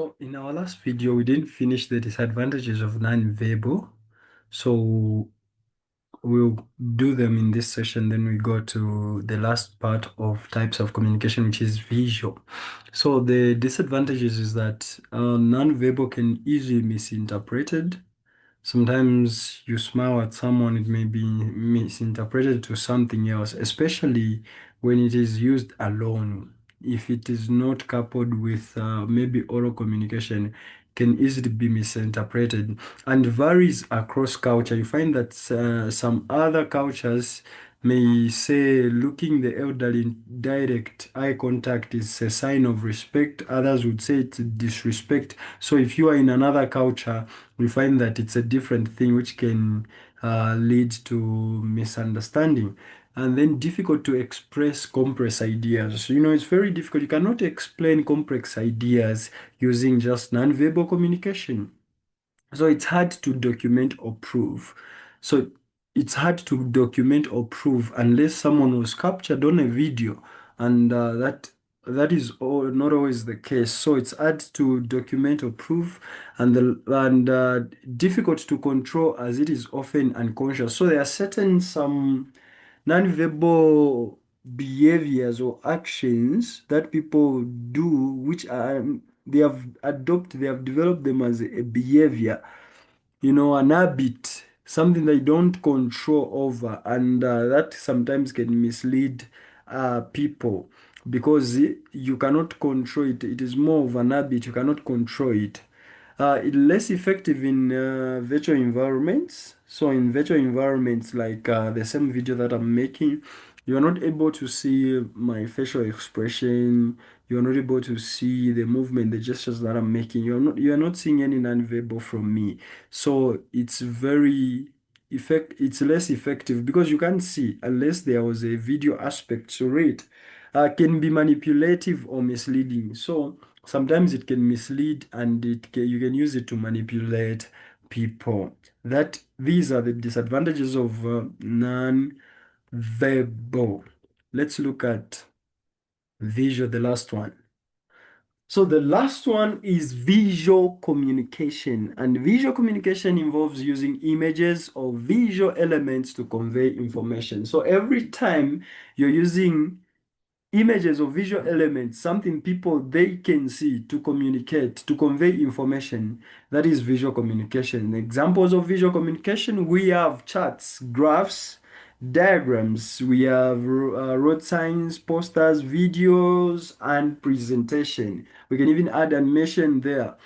So in our last video, we didn't finish the disadvantages of non-verbal. So we'll do them in this session. Then we go to the last part of types of communication, which is visual. So the disadvantages is that non-verbal can easily misinterpreted. Sometimes you smile at someone, it may be misinterpreted to something else, especially when it is used alone. If it is not coupled with maybe oral communication, can easily be misinterpreted and varies across culture. You find that some other cultures may say looking the elderly in direct eye contact is a sign of respect. Others would say it's disrespect. So if you are in another culture, we find that it's a different thing which can lead to misunderstanding and then difficult to express complex ideas. It's very difficult. You cannot explain complex ideas using just nonverbal communication. So it's hard to document or prove. So it's hard to document or prove unless someone was captured on a video, and that is not always the case. So it's hard to document or prove, and difficult to control as it is often unconscious. So there are certain some non-verbal behaviors or actions that people do, which are they have developed them as a behavior, an habit, something they don't control over, and that sometimes can mislead people because you cannot control it. It is more of an habit, you cannot control it. It's less effective in virtual environments. So in virtual environments, like the same video that I'm making, you are not able to see my facial expression. You are not able to see the movement, the gestures that I'm making. You are not seeing any non-verbal from me. So it's less effective because you can't see unless there was a video aspect to it. Can be manipulative or misleading. So sometimes it can mislead and you can use it to manipulate people. That these are the disadvantages of non-verbal. Let's look at visual, the last one. So the last one is visual communication, and visual communication involves using images or visual elements to convey information. So every time you're using images or visual elements, something people they can see to communicate, to convey information, that is visual communication. Examples of visual communication, we have charts, graphs, diagrams, we have road signs, posters, videos, and presentation. We can even add animation there.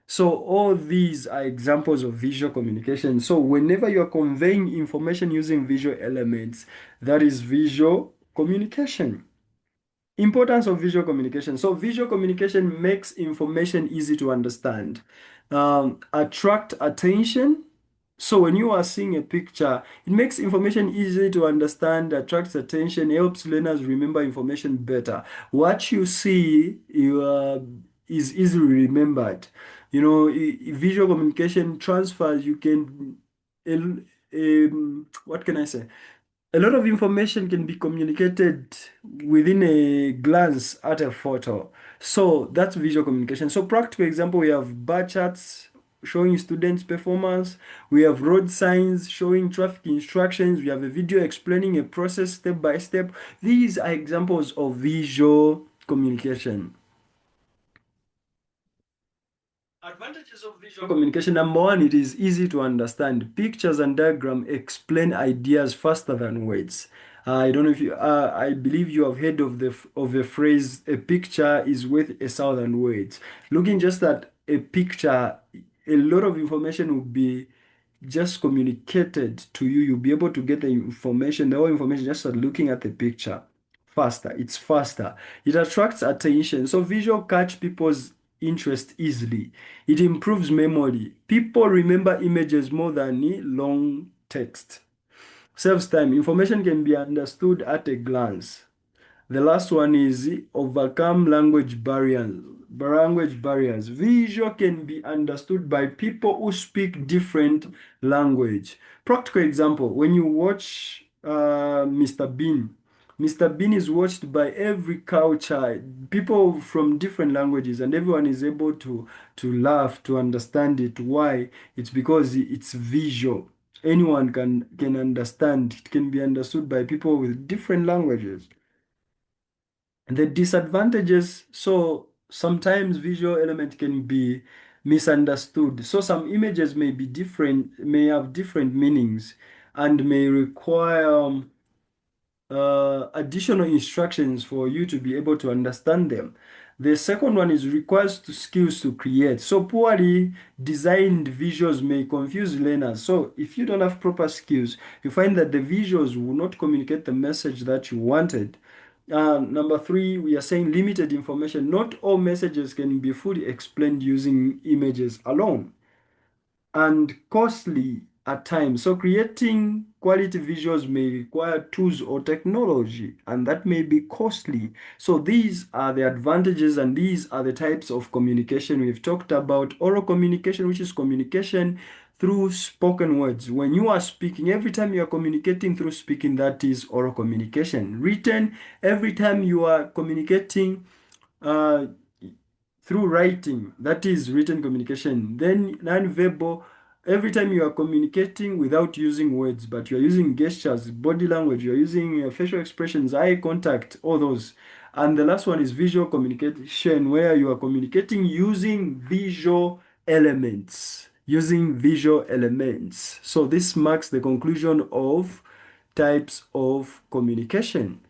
So all these are examples of visual communication. So whenever you're conveying information using visual elements, that is visual communication. Importance of visual communication. So visual communication makes information easy to understand. Attract attention. So when you are seeing a picture, it makes information easy to understand, attracts attention, helps learners remember information better. What you see is easily remembered. Visual communication transfers, you can, what can I say? A lot of information can be communicated within a glance at a photo. So that's visual communication. So practical example, we have bar charts showing students' performance. We have road signs showing traffic instructions. We have a video explaining a process step by step. These are examples of visual communication. Advantages of visual communication. Number one, it is easy to understand. Pictures and diagram explain ideas faster than words. I don't know if you, I believe you have heard of the phrase, a picture is worth 1,000 words. Looking just at a picture, a lot of information will be just communicated to you. You'll be able to get the information, the whole information just at looking at the picture. Faster, it's faster. It attracts attention. So visual catch people's interest easily. It improves memory. People remember images more than long text. Saves time. Information can be understood at a glance. The last one is overcome language barriers. Language barriers. Visual can be understood by people who speak different language. Practical example, when you watch Mr. Bean, Mr. Bean is watched by every culture, people from different languages, and everyone is able to laugh, to understand it. Why? It's because it's visual. Anyone can understand. It can be understood by people with different languages. The disadvantages, so sometimes visual element can be misunderstood. So some images may be different, may have different meanings, and may require additional instructions for you to be able to understand them. The second one is requires skills to create. So poorly designed visuals may confuse learners. So if you don't have proper skills, you find that the visuals will not communicate the message that you wanted. Number three, we are saying limited information. Not all messages can be fully explained using images alone, and costly at times. So creating quality visuals may require tools or technology, and that may be costly. So these are the advantages, and these are the types of communication. We've talked about oral communication, which is communication through spoken words. When you are speaking, every time you are communicating through speaking, that is oral communication. Written, every time you are communicating uh, through writing, that is written communication. Then non-verbal, every time you are communicating without using words, but you are using gestures, body language, you are using facial expressions, eye contact, all those. And the last one is visual communication, where you are communicating using visual elements. Using visual elements. So this marks the conclusion of types of communication.